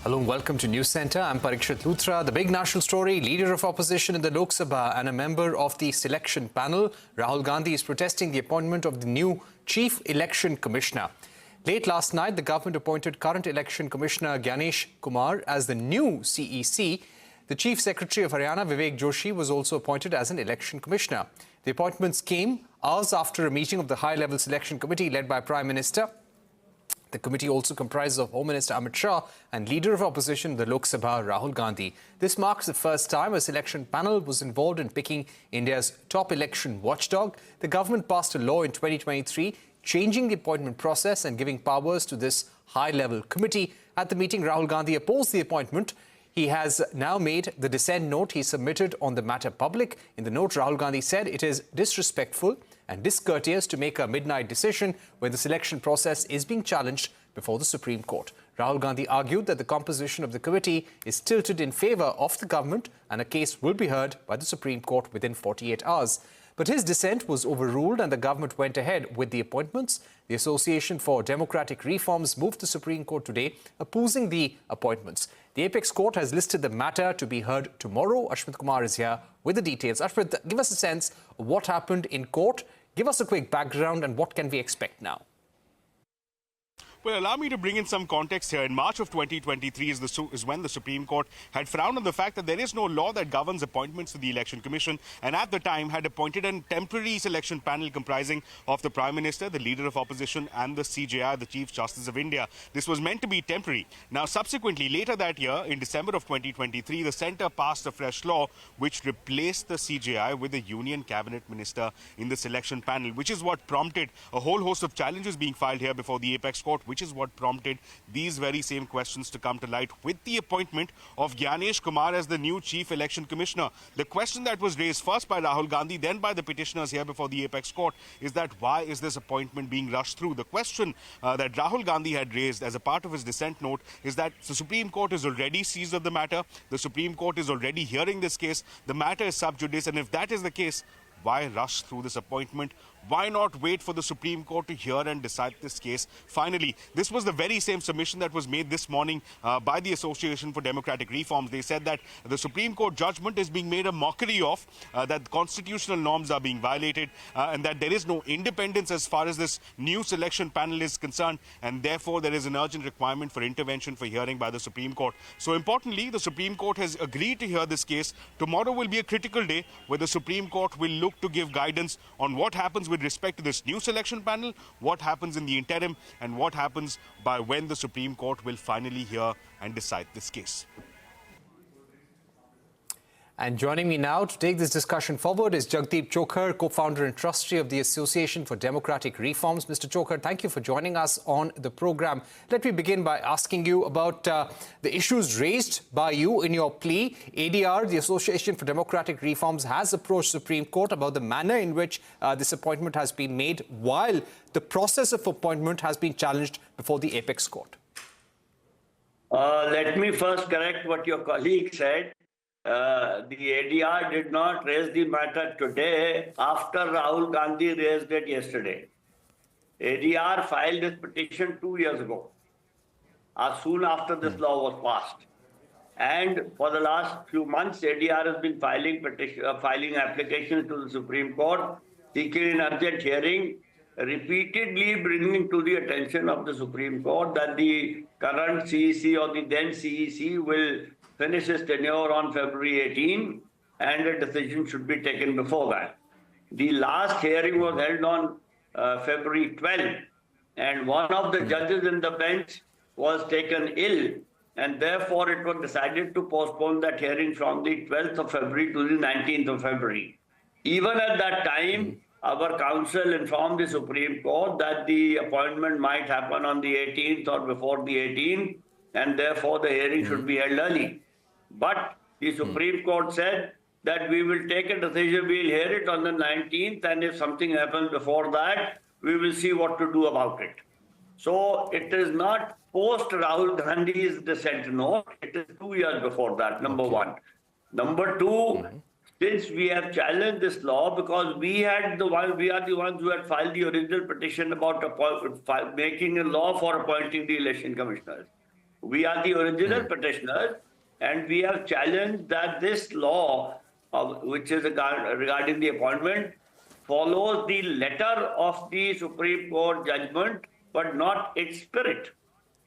Hello and welcome to Newscentre. I'm Parikshit Luthra. The big national story, leader of opposition in the Lok Sabha and a member of the selection panel, Rahul Gandhi, is protesting the appointment of the new Chief Election Commissioner. Late last night, the government appointed current Election Commissioner Gyanesh Kumar as the new CEC. The Chief Secretary of Haryana, Vivek Joshi, was also appointed as an Election Commissioner. The appointments came hours after a meeting of the high-level selection committee led by Prime Minister. The committee also comprises of Home Minister Amit Shah and Leader of Opposition in the Lok Sabha, Rahul Gandhi. This marks the first time a selection panel was involved in picking India's top election watchdog. The government passed a law in 2023 changing the appointment process and giving powers to this high-level committee. At the meeting, Rahul Gandhi opposed the appointment. He has now made the dissent note he submitted on the matter public. In the note, Rahul Gandhi said it is disrespectful and discourteous to make a midnight decision when the selection process is being challenged before the Supreme Court. Rahul Gandhi argued that the composition of the committee is tilted in favour of the government and a case will be heard by the Supreme Court within 48 hours. But his dissent was overruled and the government went ahead with the appointments. The Association for Democratic Reforms moved to the Supreme Court today, opposing the appointments. The Apex Court has listed the matter to be heard tomorrow. Ashwin Kumar is here with the details. Ashwin, give us a sense of what happened in court. Give us a quick background and what can we expect now? Well, allow me to bring in some context here. In March of 2023 is when the Supreme Court had frowned on the fact that there is no law that governs appointments to the Election Commission, and at the time had appointed a temporary selection panel comprising of the Prime Minister, the Leader of Opposition and the CJI, the Chief Justice of India. This was meant to be temporary. Now, subsequently, later that year, in December of 2023, the Centre passed a fresh law which replaced the CJI with a Union Cabinet Minister in the selection panel, which is what prompted a whole host of challenges being filed here before the Apex Court, which is what prompted these very same questions to come to light with the appointment of Gyanesh Kumar as the new Chief Election Commissioner. The question that was raised first by Rahul Gandhi, then by the petitioners here before the Apex Court, is that why is this appointment being rushed through? The question that Rahul Gandhi had raised as a part of his dissent note is that the Supreme Court is already seized of the matter. The Supreme Court is already hearing this case. The matter is sub judice, and if that is the case, why rush through this appointment? Why not wait for the Supreme Court to hear and decide this case? Finally, this was the very same submission that was made this morning by the Association for Democratic Reforms. They said that the Supreme Court judgment is being made a mockery of, that constitutional norms are being violated, and that there is no independence as far as this new selection panel is concerned, and therefore there is an urgent requirement for intervention for hearing by the Supreme Court. So importantly, the Supreme Court has agreed to hear this case. Tomorrow will be a critical day where the Supreme Court will look to give guidance on what happens with respect to this new selection panel, what happens in the interim, and what happens by when the Supreme Court will finally hear and decide this case. And joining me now to take this discussion forward is Jagdeep, Chhokar, co-founder and trustee of the Association for Democratic Reforms. Mr. Chhokar, thank you for joining us on the program. Let me begin by asking you about the issues raised by you in your plea. ADR, the Association for Democratic Reforms, has approached Supreme Court about the manner in which this appointment has been made, while the process of appointment has been challenged before the Apex Court. Let me first correct what your colleague said. The ADR did not raise the matter today after Rahul Gandhi raised it yesterday. ADR filed this petition 2 years ago, soon after this law was passed. And for the last few months, ADR has been filing applications to the Supreme Court, seeking an urgent hearing, repeatedly bringing to the attention of the Supreme Court that the current CEC or the then CEC will finish his tenure on February 18, and a decision should be taken before that. The last hearing was held on February 12, and one of the judges in the bench was taken ill, and therefore it was decided to postpone that hearing from the 12th of February to the 19th of February. Even at that time, our counsel informed the Supreme Court that the appointment might happen on the 18th or before the 18th, and therefore the hearing should be held early. But the Supreme Court said that we will take a decision, we'll hear it on the 19th, and if something happens before that, we will see what to do about it. So it is not post Rahul Gandhi's dissent note, it is 2 years before that, number one. Number two, since we have challenged this law, because we are the ones who had filed the original petition about making a law for appointing the election commissioners. We are the original petitioners, and we have challenged that this law, which is regarding the appointment, follows the letter of the Supreme Court judgment, but not its spirit.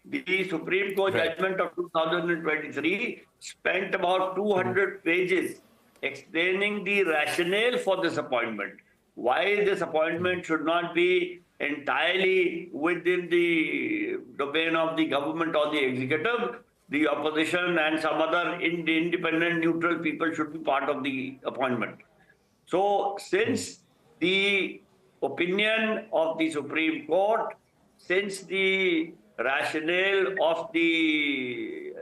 The Supreme Court judgment of 2023 spent about 200 pages explaining the rationale for this appointment, why this appointment should not be entirely within the domain of the government or the executive. The opposition and some other independent, neutral people should be part of the appointment. So, since the opinion of the Supreme Court, since the rationale of the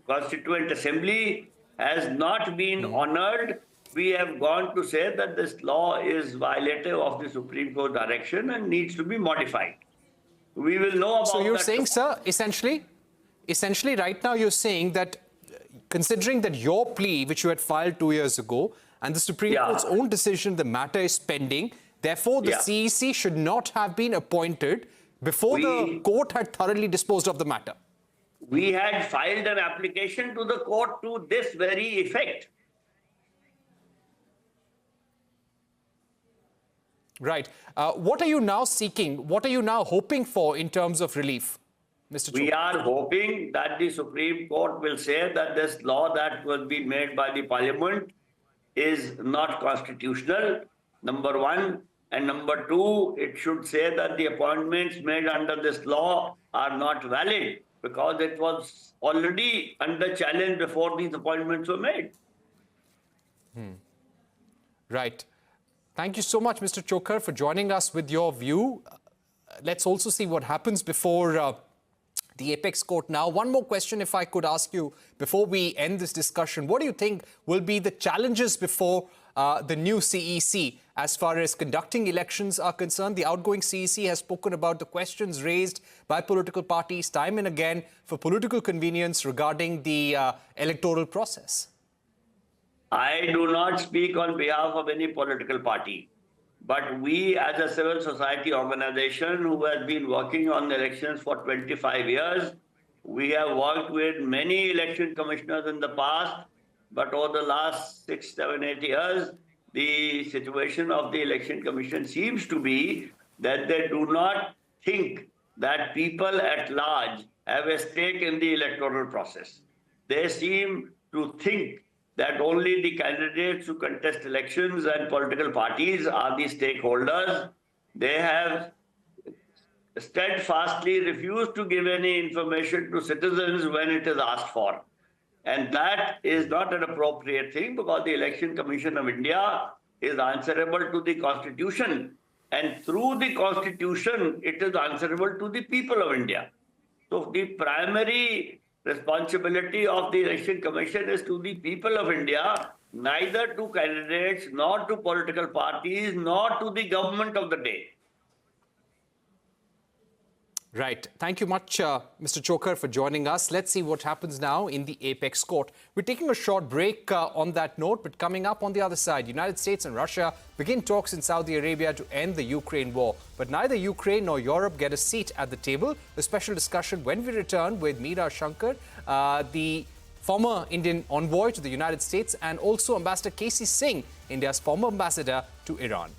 Constituent Assembly has not been honored, we have gone to say that this law is violative of the Supreme Court direction and needs to be modified. We will know about that. So you're saying, sir, essentially right now you're saying that considering that your plea, which you had filed 2 years ago, and the Supreme Court's own decision, the matter is pending, therefore the CEC should not have been appointed before the court had thoroughly disposed of the matter. We had filed an application to the court to this very effect. Right. What are you now seeking? What are you now hoping for in terms of relief, Mr. Chhokar? We are hoping that the Supreme Court will say that this law that was being made by the Parliament is not constitutional, number one. And number two, it should say that the appointments made under this law are not valid because it was already under challenge before these appointments were made. Right. Thank you so much, Mr. Chhokar, for joining us with your view. Let's also see what happens before the Apex Court now. One more question, if I could ask you, before we end this discussion. What do you think will be the challenges before the new CEC as far as conducting elections are concerned? The outgoing CEC has spoken about the questions raised by political parties time and again for political convenience regarding the electoral process. I do not speak on behalf of any political party, but we as a civil society organization who has been working on elections for 25 years, we have worked with many election commissioners in the past, but over the last 6, 7, 8 years, the situation of the Election Commission seems to be that they do not think that people at large have a stake in the electoral process. They seem to think that only the candidates who contest elections and political parties are the stakeholders. They have steadfastly refused to give any information to citizens when it is asked for. And that is not an appropriate thing because the Election Commission of India is answerable to the Constitution. And through the Constitution, it is answerable to the people of India. So the primary responsibility of the Election Commission is to the people of India, neither to candidates, nor to political parties, nor to the government of the day. Right. Thank you much, Mr. Chhokar, for joining us. Let's see what happens now in the Apex Court. We're taking a short break on that note, but coming up on the other side, United States and Russia begin talks in Saudi Arabia to end the Ukraine war. But neither Ukraine nor Europe get a seat at the table. A special discussion when we return with Meera Shankar, the former Indian envoy to the United States, and also Ambassador K.C. Singh, India's former ambassador to Iran.